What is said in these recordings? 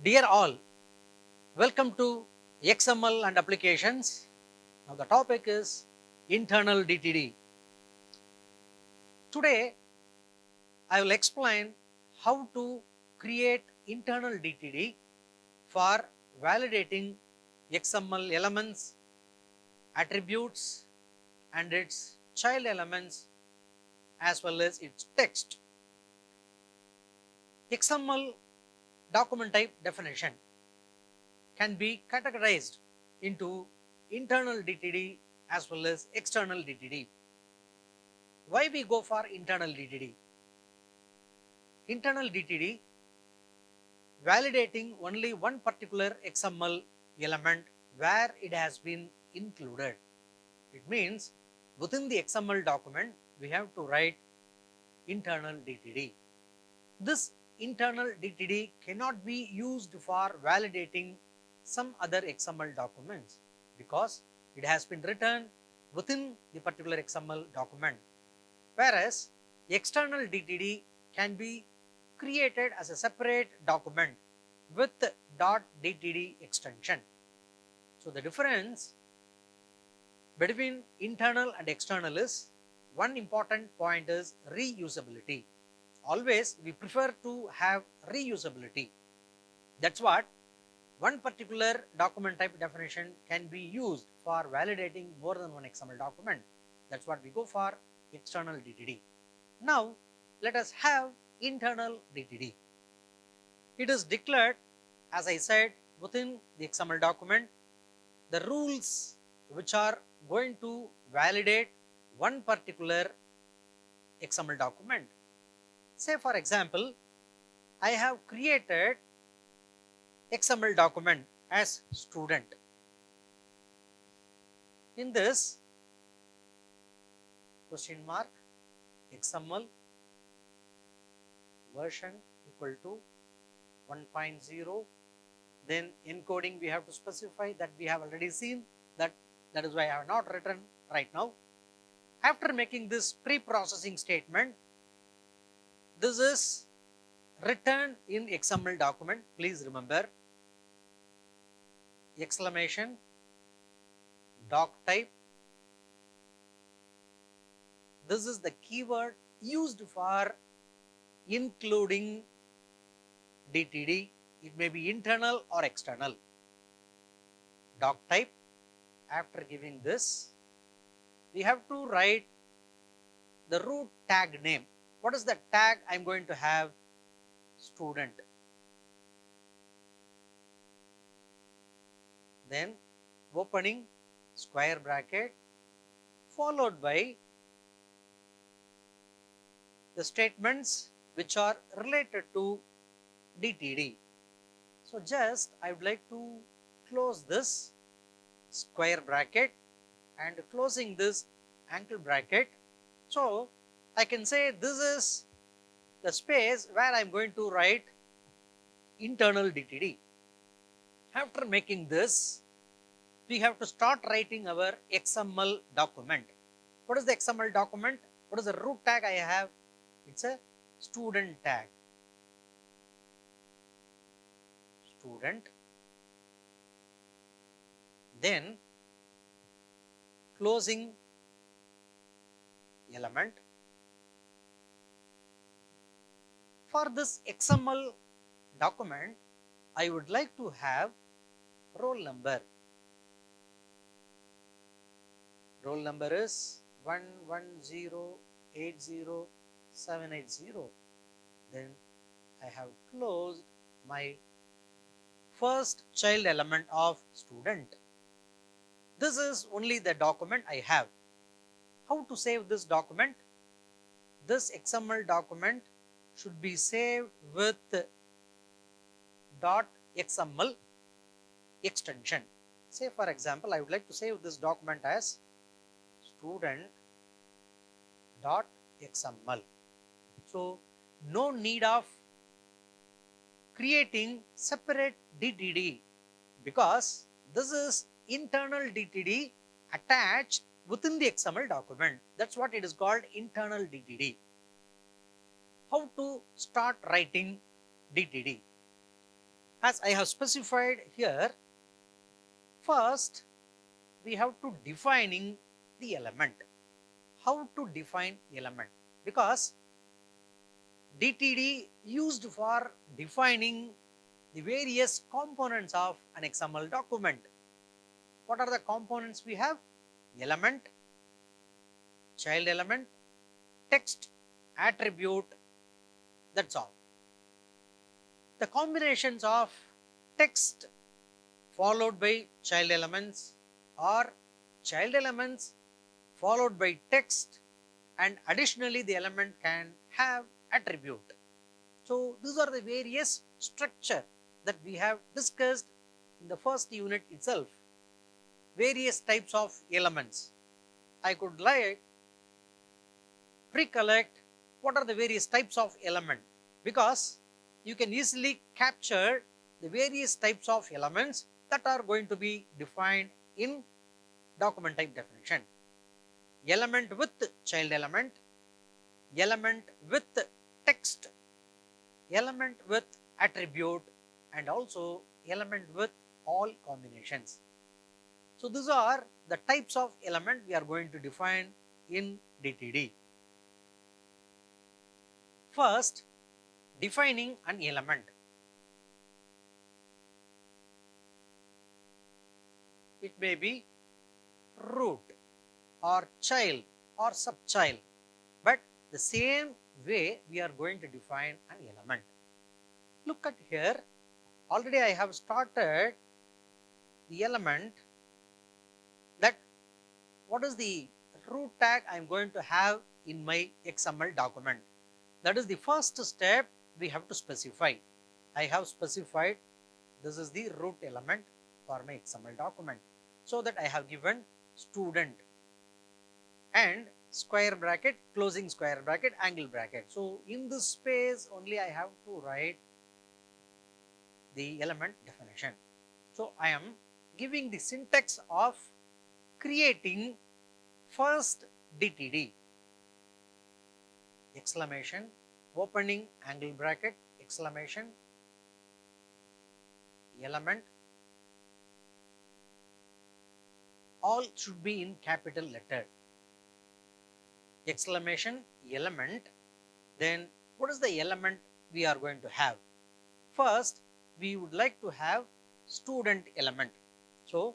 Dear all, welcome to XML and applications. Now the topic is internal DTD. Today I will explain how to create internal DTD for validating XML elements, attributes and its child elements as well as its text. XML document type definition can be categorized into internal DTD as well as external DTD. Why we go for internal DTD? Internal DTD validating only one particular XML element where it has been included. It means within the XML document we have to write internal DTD. This internal DTD cannot be used for validating some other XML documents because it has been written within the particular XML document, whereas external DTD can be created as a separate document with .dtd extension. So the difference between internal and external is one important point is reusability. Always we prefer to have reusability. That's what one particular document type definition can be used for validating more than one XML document. That's what we go for external DTD. Now let us have internal DTD. It is declared, as I said, within the XML document the rules which are going to validate one particular XML document. Say for example, I have created XML document as student. In this question mark XML version equal to 1.0, then encoding we have to specify that we have already seen that is why I have not written right now. After making this pre-processing statement, this is written in XML document. Please remember exclamation doc type. This is the keyword used for including DTD. It may be internal or external. Doc type. After giving this, we have to write the root tag name. What is the tag I am going to have? Student. Then opening square bracket followed by the statements which are related to DTD. So just I would like to close this square bracket and closing this angle bracket. So I can say this is the space where I am going to write internal DTD. After making this, we have to start writing our XML document. What is the XML document? What is the root tag I have? It's a student tag. Student. Then closing element. For this XML document, I would like to have roll number. Roll number is 11080,780. Then I have closed my first child element of student. This is only the document I have. How to save this document? This XML document should be saved with .xml extension. Say for example, I would like to save this document as student.xml. So no need of creating separate DTD because this is internal DTD attached within the XML document. That's what it is called, internal DTD. How to start writing DTD? As I have specified here, first we have to defining the element. How to define element? Because DTD used for defining the various components of an XML document. What are the components we have? Element, child element, text, attribute, that's all. The combinations of text followed by child elements or child elements followed by text, and additionally the element can have attribute. So these are the various structure that we have discussed in the first unit itself. Various types of elements. I could like recollect what are the various types of element, because you can easily capture the various types of elements that are going to be defined in document type definition. Element with child element, element with text, element with attribute, and also element with all combinations. So these are the types of element we are going to define in DTD. First, defining an element. It may be root or child or subchild, but the same way we are going to define an element. Look at here, already I have started the element, that what is the root tag I am going to have in my XML document. That is the first step we have to specify. I have specified this is the root element for my XML document. So that I have given student and square bracket, closing square bracket, angle bracket. So in this space only I have to write the element definition. So I am giving the syntax of creating first DTD. Exclamation, opening angle bracket, exclamation, element, all should be in capital letter. Exclamation, element, then what is the element we are going to have? First, we would like to have student element. So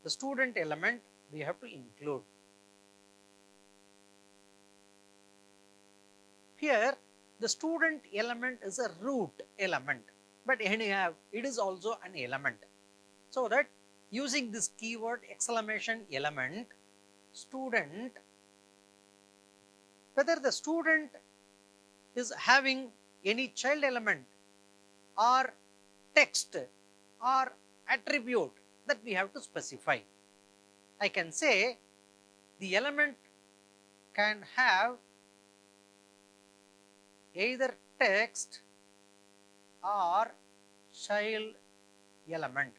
the student element we have to include. Here the student element is a root element, but anyhow it is also an element. So that using this keyword exclamation element, student, whether the student is having any child element or text or attribute, that we have to specify. I can say the element can have either text or child element,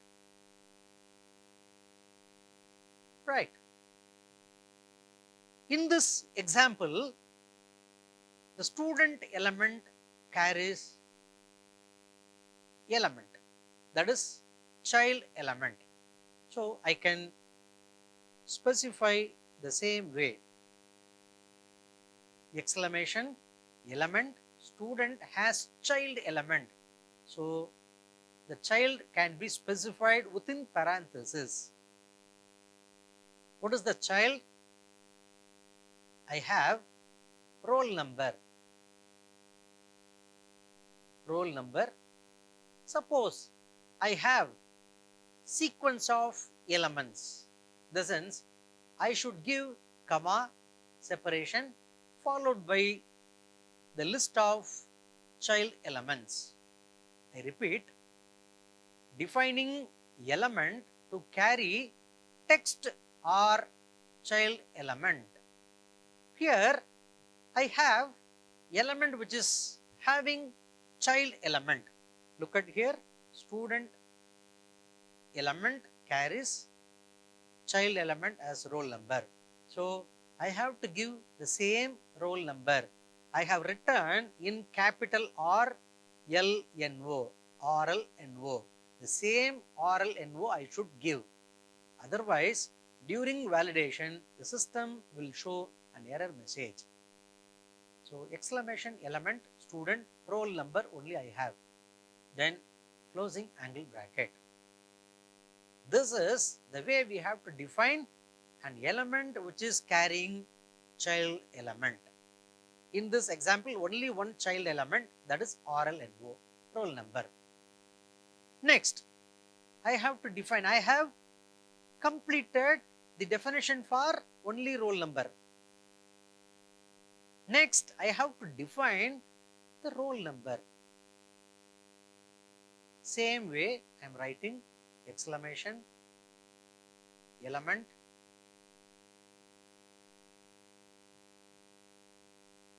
right? In this example, the student element carries element, that is child element. So I can specify the same way. Exclamation, element, student has child element. So the child can be specified within parentheses. What is the child? I have roll number. Roll number. Suppose I have sequence of elements. The sense I should give comma, separation, followed by the list of child elements. I repeat, defining element to carry text or child element. Here I have element which is having child element. Look at here, student element carries child element as roll number. So I have to give the same roll number. I have written in capital R LNO. RLNO. The same RLNO I should give. Otherwise, during validation, the system will show an error message. So, exclamation element, student, roll number only I have. Then closing angle bracket. This is the way we have to define an element which is carrying child element. In this example, only one child element, that is RLNO, roll number. Next, I have to define, I have completed the definition for only roll number. Next, I have to define the roll number. Same way, I am writing exclamation element.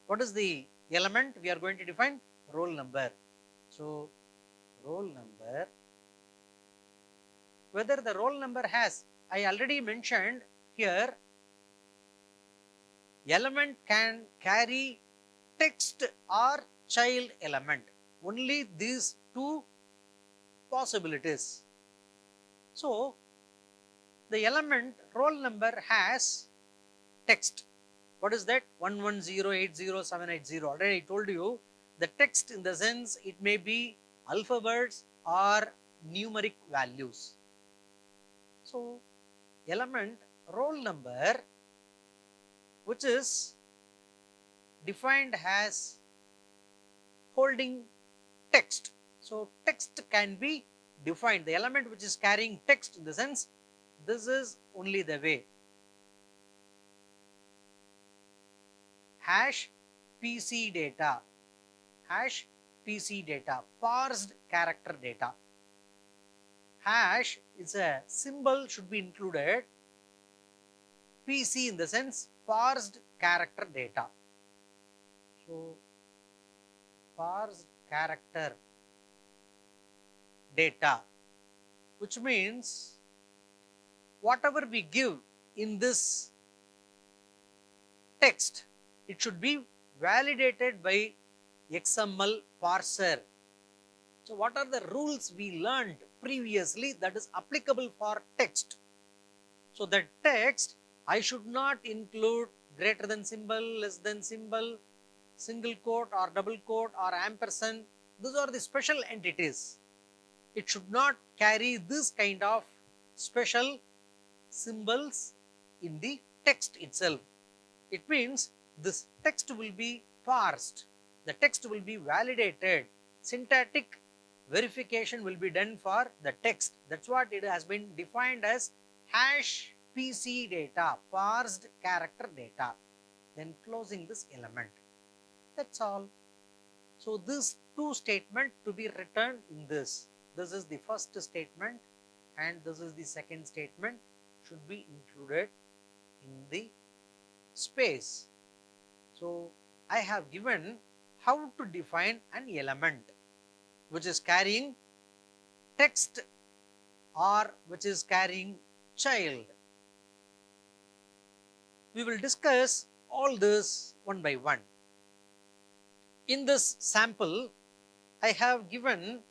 What is the element we are going to define? Roll number. So, roll number. Whether the roll number has, I already mentioned here, element can carry text or child element. Only these two possibilities. So, the element roll number has text. What is that? 11080780. Already I told you the text, in the sense it may be alphabets or numeric values. So, element roll number which is defined as holding text. So, text can be defined. The element which is carrying text, in the sense this is only the way. Hash PC data, hash PC data, parsed character data. Hash is a symbol should be included. PC in the sense parsed character data. So, parsed character data, which means whatever we give in this text, it should be validated by XML parser. So, what are the rules we learned previously that is applicable for text? So, the text I should not include greater than symbol, less than symbol, single quote or double quote or ampersand. Those are the special entities. It should not carry this kind of special symbols in the text itself. It means this text will be parsed, the text will be validated, syntactic verification will be done for the text. That is what it has been defined as hash PC data, parsed character data. Then closing this element. That is all. So, this two statement to be written in this. This is the first statement and this is the second statement, should be included in the space. So, I have given how to define an element which is carrying text or which is carrying child. We will discuss all this one by one. In this sample, I have given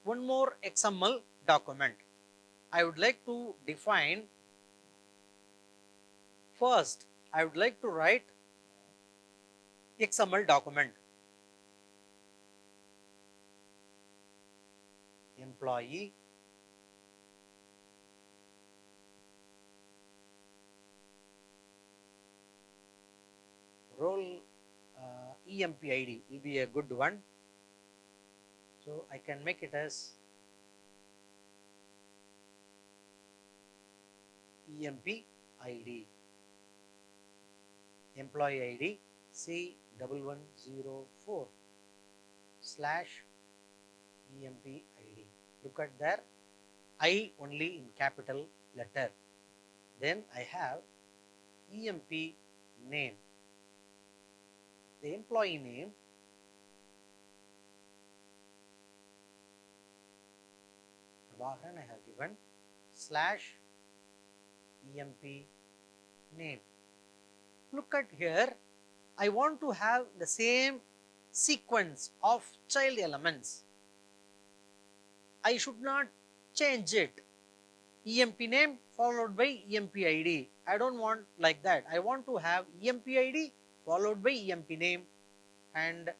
one more XML document. I would like to define, first I would like to write XML document. Employee role EMP ID will be a good one. So, I can make it as EMP ID, employee ID C1104 / EMP ID. Look at there, I only in capital letter. Then I have EMP name, the employee name, Prabhakaran I have given / EMP name. Look at here, I want to have the same sequence of child elements. I should not change it. EMP name followed by EMP ID. I don't want like that. I want to have EMP ID followed by EMP name and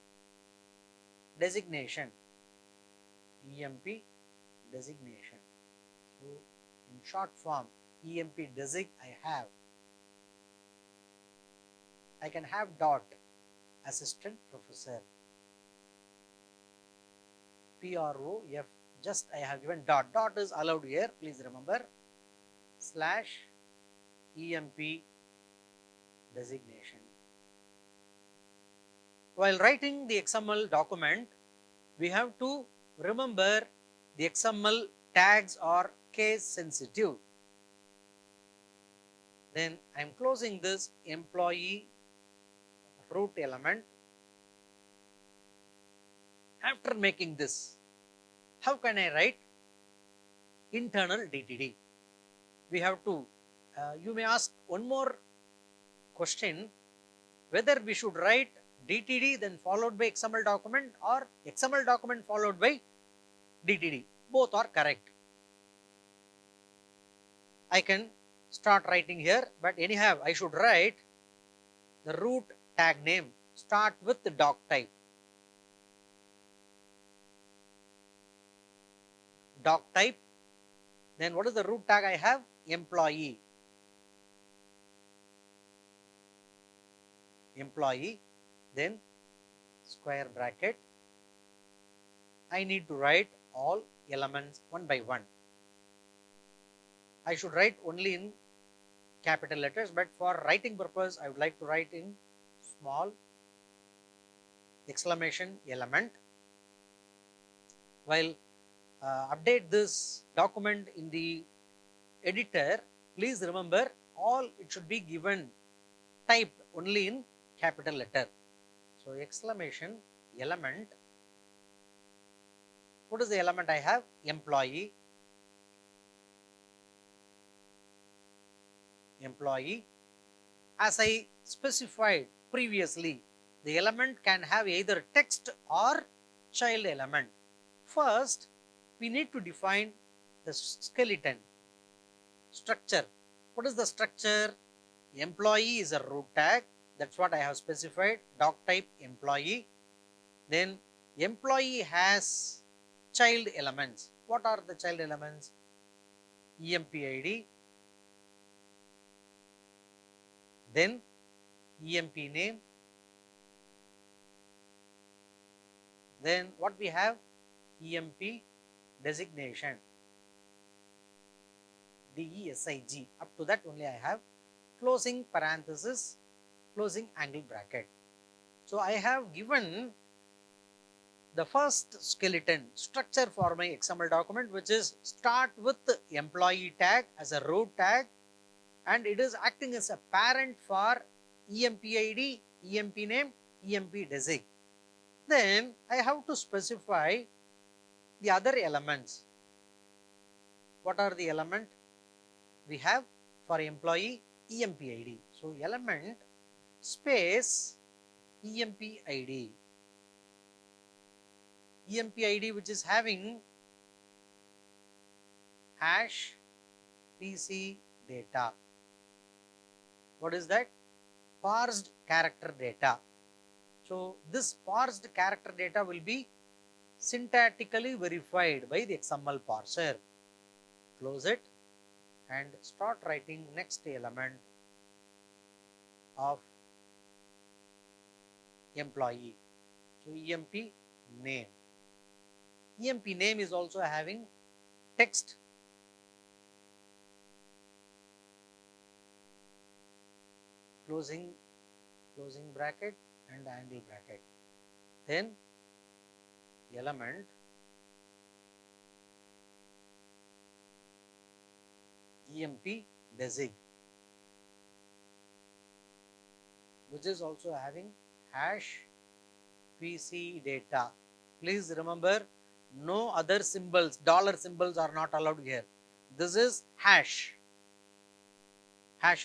designation. EMP designation. So in short form, EMP desig I can have dot assistant professor. PROF, just I have given dot. Dot is allowed here, please remember, slash EMP designation. While writing the XML document, we have to remember the XML tags are case sensitive. Then I am closing this employee root element. After making this, how can I write internal DTD? We have to, you may ask one more question, whether we should write DTD then followed by XML document or XML document followed by DTD. Both are correct. I can start writing here, but anyhow, I should write the root tag name, start with the doc type. Doc type, then what is the root tag I have? Employee. Employee, then square bracket. I need to write all elements one by one. I should write only in capital letters, but for writing purpose, I would like to write in small exclamation element. While update this document in the editor, please remember all it should be given typed only in capital letter. So exclamation element. What is the element I have? Employee. Employee. As I specified previously, the element can have either text or child element. First, we need to define the skeleton structure. What is the structure? Employee is a root tag. That's what I have specified. Doc type employee. Then employee has child elements. What are the child elements? EMP ID. Then EMP name. Then what we have? EMP designation. DESIG. Up to that only I have. Closing parenthesis, closing angle bracket. So I have given the first skeleton structure for my XML document, which is start with the employee tag as a root tag, and it is acting as a parent for EMP ID, EMP name, EMP desig. Then I have to specify the other elements. What are the elements? We have for employee EMP ID. So element space EMP ID. EMP ID which is having hash PC data. What is that? Parsed character data. So this parsed character data will be syntactically verified by the XML parser. Close it and start writing next element of employee. So EMP name. EMP name is also having text. Closing bracket and angle bracket. Then element EMP desig, which is also having hash PC data. Please remember, no other symbols, dollar symbols are not allowed here. This is hash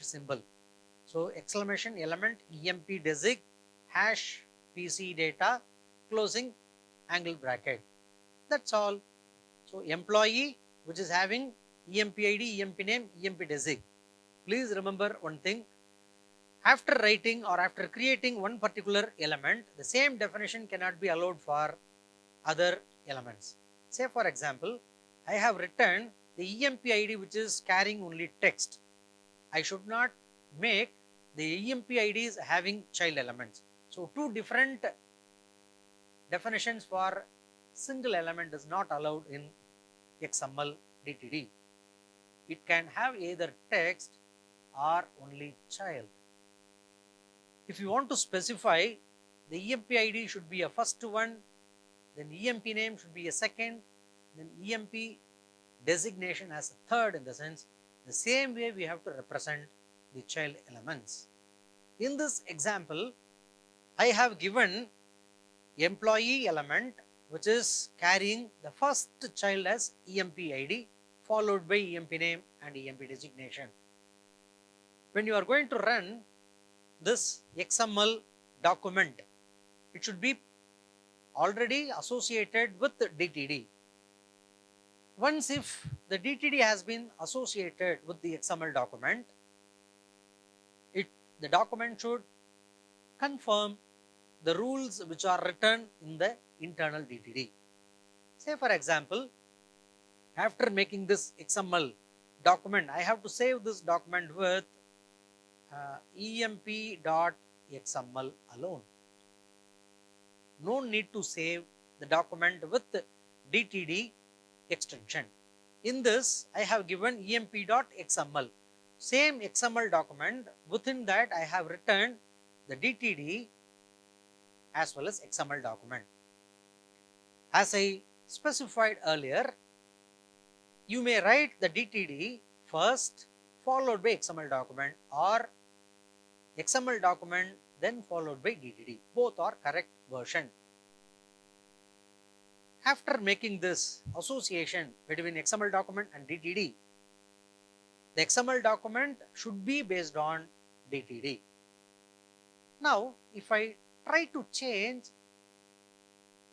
symbol. So exclamation element EMP desig hash PC data closing angle bracket. That's all. So employee, which is having EMP ID, EMP name, EMP desig. Please remember one thing. After writing or after creating one particular element, the same definition cannot be allowed for other elements. Say for example, I have written the EMP ID which is carrying only text. I should not make the EMP IDs having child elements. So two different definitions for single element is not allowed in XML DTD. It can have either text or only child. If you want to specify, the EMP ID should be a first one, then EMP name should be a second, then EMP designation as a third. In the sense, the same way we have to represent the child elements. In this example, I have given employee element which is carrying the first child as EMP ID followed by EMP name and EMP designation. When you are going to run this XML document, it should be already associated with the DTD. Once if the DTD has been associated with the XML document, the document should confirm the rules which are written in the internal DTD. Say for example, after making this XML document, I have to save this document with emp.xml alone. No need to save the document with DTD extension. In this, I have given emp.xml. Same XML document, within that I have written the DTD as well as XML document. As I specified earlier, you may write the DTD first followed by XML document, or XML document then followed by DTD. Both are correct version. After making this association between XML document and DTD, the XML document should be based on DTD. Now, if I try to change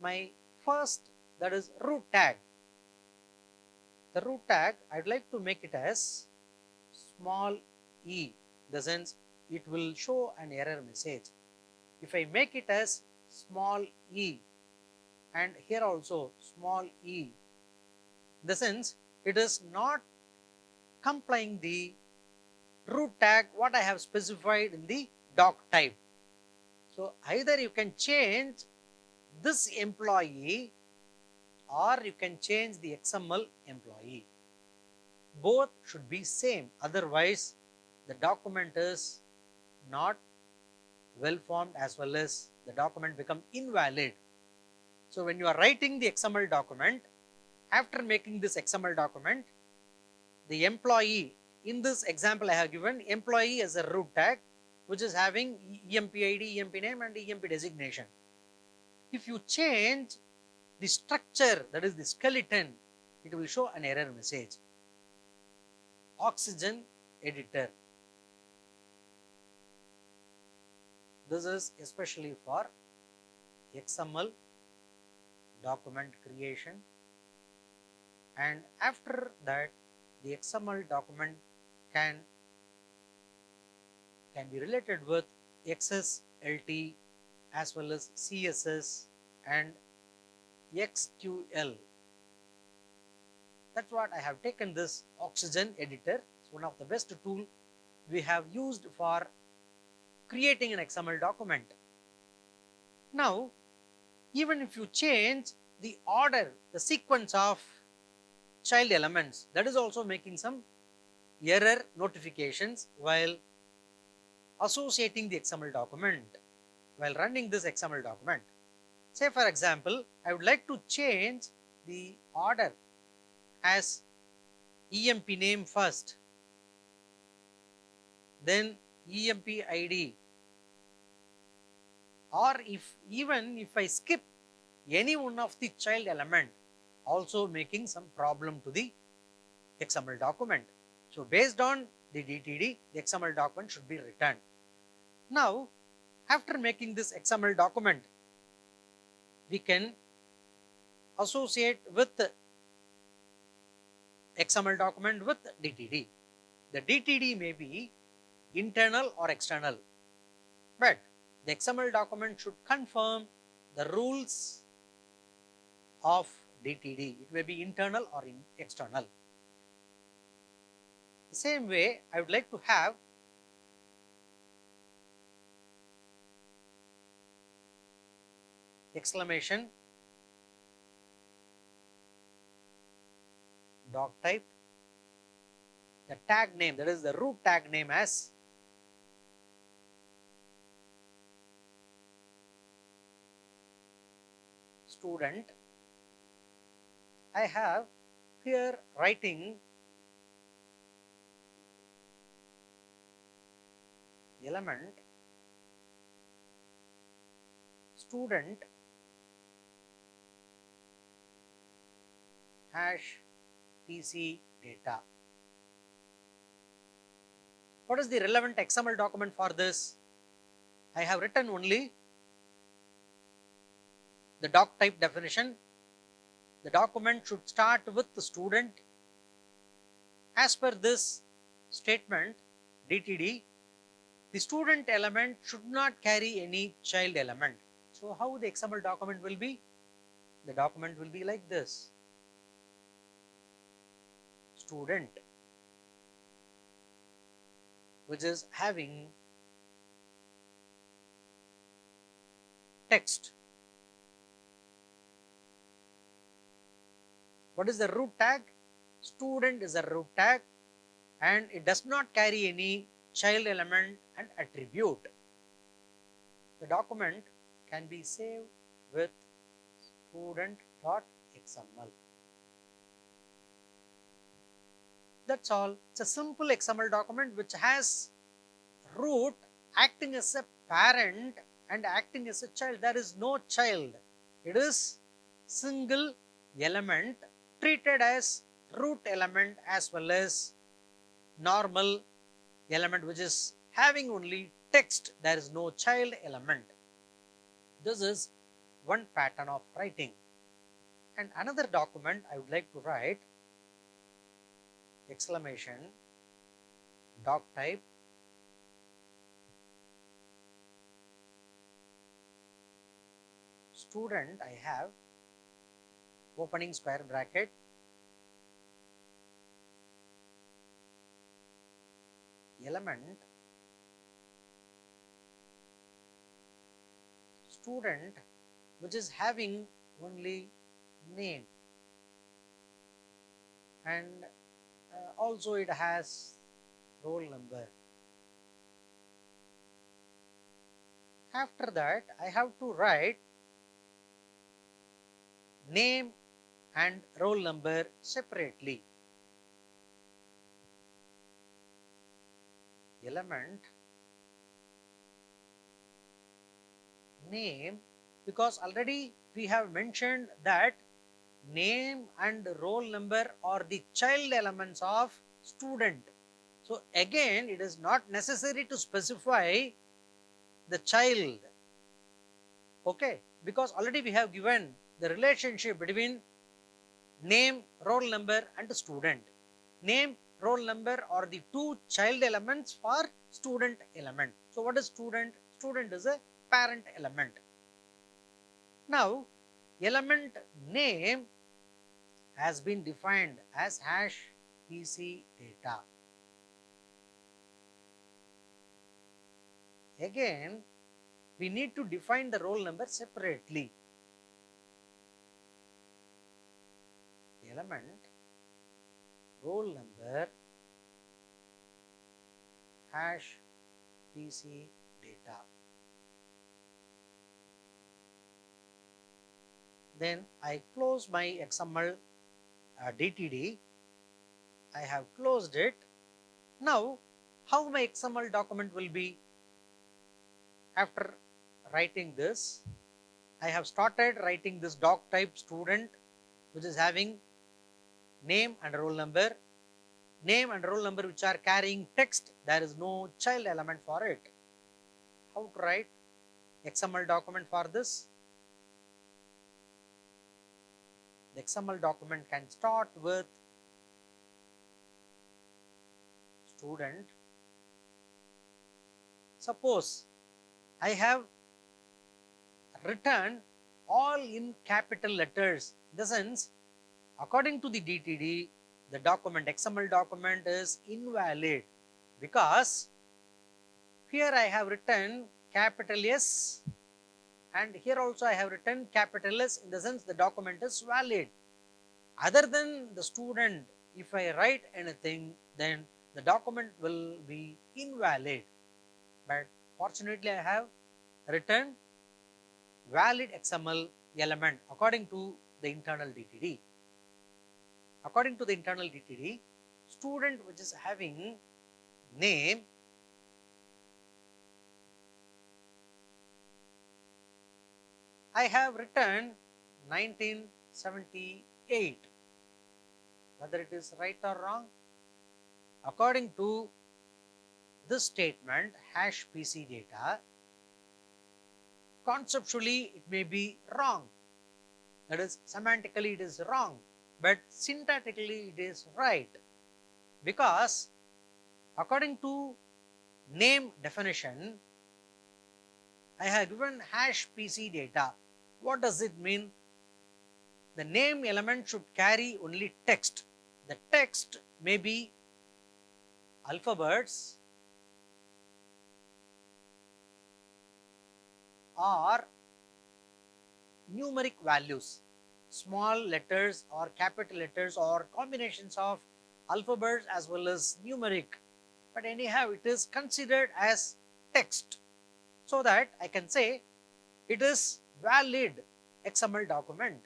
my first, that is root tag, the root tag, I'd like to make it as small e, the sense it will show an error message. If I make it as small e and here also small e, the sense it is not complying the root tag what I have specified in the doc type. So either you can change this employee or you can change the XML employee. Both should be same, otherwise the document is not well formed as well as the document become invalid. So when you are writing the XML document, after making this XML document, the employee, in this example I have given employee as a root tag which is having EMP ID, EMP name and EMP designation. If you change the structure, that is the skeleton, it will show an error message. Oxygen editor. This is especially for XML document creation, and after that the XML document can be related with XSLT as well as CSS and XQL. That's what I have taken this Oxygen editor. It's one of the best tool we have used for creating an XML document. Now, even if you change the order, the sequence of child elements, that is also making some error notifications while associating the XML document, while running this XML document. Say for example, I would like to change the order as EMP name first, then EMP ID, or even if I skip any one of the child element, also making some problem to the XML document. So based on the DTD, the XML document should be returned. Now, after making this XML document, we can associate with XML document with DTD. The DTD may be internal or external, but the XML document should confirm the rules of DTD. It may be internal or external. The same way, I would like to have exclamation doc type, the tag name, that is the root tag name as student. I have here writing element student hash TC data. What is the relevant XML document for this? I have written only the doc type definition. The document should start with the student. As per this statement, DTD, the student element should not carry any child element. So how the XML document will be? The document will be like this. Student, which is having text. What is the root tag? Student is a root tag and it does not carry any child element and attribute. The document can be saved with student.xml. That's all. It's a simple XML document which has root acting as a parent and acting as a child. There is no child. It is single element treated as root element as well as normal element which is having only text. There is no child element. This is one pattern of writing. And another document I would like to write exclamation doc type student. I have opening square bracket element student which is having only name and also it has roll number. After that, I have to write name and roll number separately. Element name, because already we have mentioned that name and roll number are the child elements of student. So again, it is not necessary to specify the child, okay, because already we have given the relationship between name, roll number and student. Name, roll number are the two child elements for student element. So what is student? Student is a parent element. Now element name has been defined as hash PC data. Again, we need to define the roll number separately. Element roll number hash PC data. Then I close my XML DTD. I have closed it. Now, how my XML document will be? After writing this, I have started writing this doc type student which is having name and roll number. Name and roll number which are carrying text. There is no child element for it. How to write XML document for this? the XML document can start with student. Suppose I have written all in capital letters. In the sense, according to the DTD, the document, XML document is invalid because here I have written capital S and here also I have written capital S. In the sense, the document is valid. Other than the student, if I write anything, then the document will be invalid. But fortunately, I have written valid XML element according to the internal DTD. According to the internal DTD, student which is having name, I have written 1978. Whether it is right or wrong, according to this statement hash PC data, conceptually it may be wrong. That is, semantically it is wrong, but syntactically it is right, because according to name definition, I have given hash PC data. What does it mean? The name element should carry only text. The text may be alphabets or numeric values, small letters or capital letters or combinations of alphabets as well as numeric. But anyhow, it is considered as text, so that I can say it is valid XML document.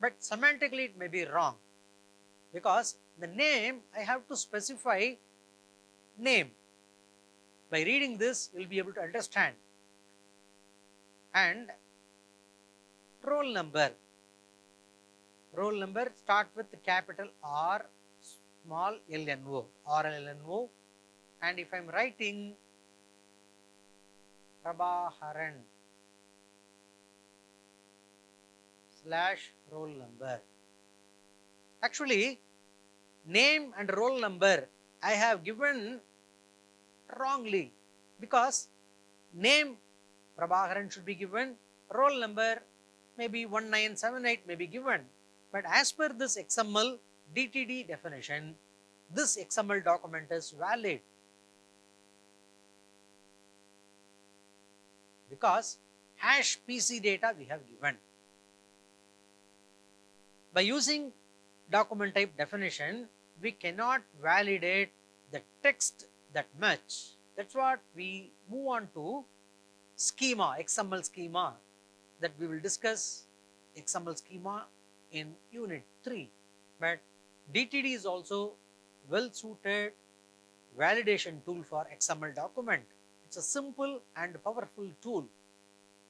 But semantically it may be wrong, because the name I have to specify name. By reading this, you will be able to understand. And roll number. Roll number start with capital R, small LNO, RLNO. And if I am writing Prabhaharan / roll number. Actually, name and roll number I have given wrongly, because name Prabhaharan should be given, roll number maybe 1978 may be given. But as per this XML DTD definition, this XML document is valid, because hash PC data we have given. By using document type definition, we cannot validate the text that much. That's what we move on to schema, XML schema, that we will discuss XML schema in unit 3. But DTD is also well suited validation tool for XML document. It's a simple and powerful tool.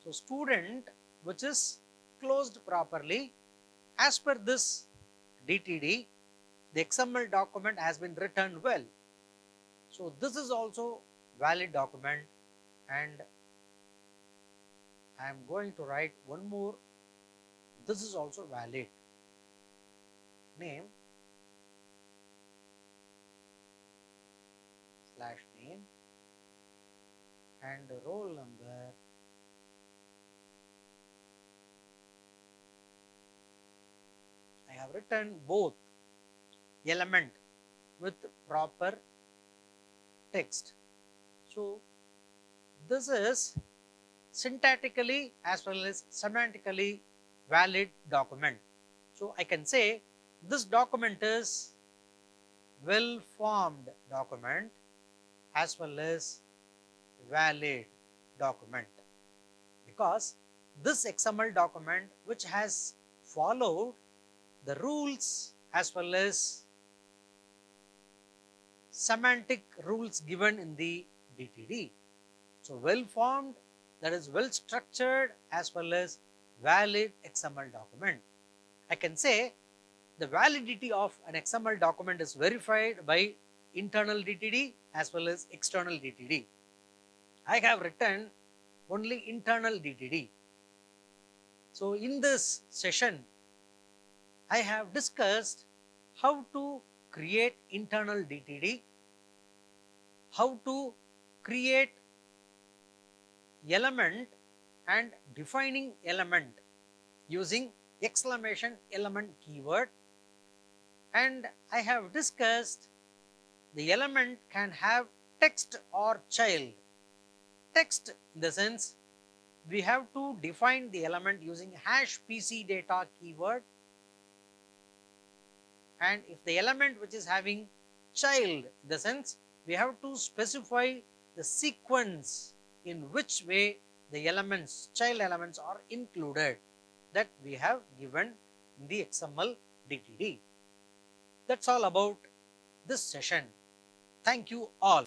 So student which is closed properly, as per this DTD, the XML document has been written well. So this is also valid document, and I am going to write one more. This is also valid. Name / name and roll number I have written both element with proper text. So this is syntactically as well as semantically valid document. So I can say this document is well formed document as well as valid document, because this XML document which has followed the rules as well as semantic rules given in the DTD. So well formed, that is well structured, as well as valid XML document. I can say the validity of an XML document is verified by internal DTD as well as external DTD. I have written only internal DTD. So in this session, I have discussed how to create internal DTD, how to create element and defining element using exclamation element keyword, and I have discussed the element can have text or child. Text in the sense we have to define the element using hash PC data keyword, and if the element which is having child, in the sense we have to specify the sequence in which way the elements, child elements are included, that we have given in the XML DTD. That's all about this session. Thank you all.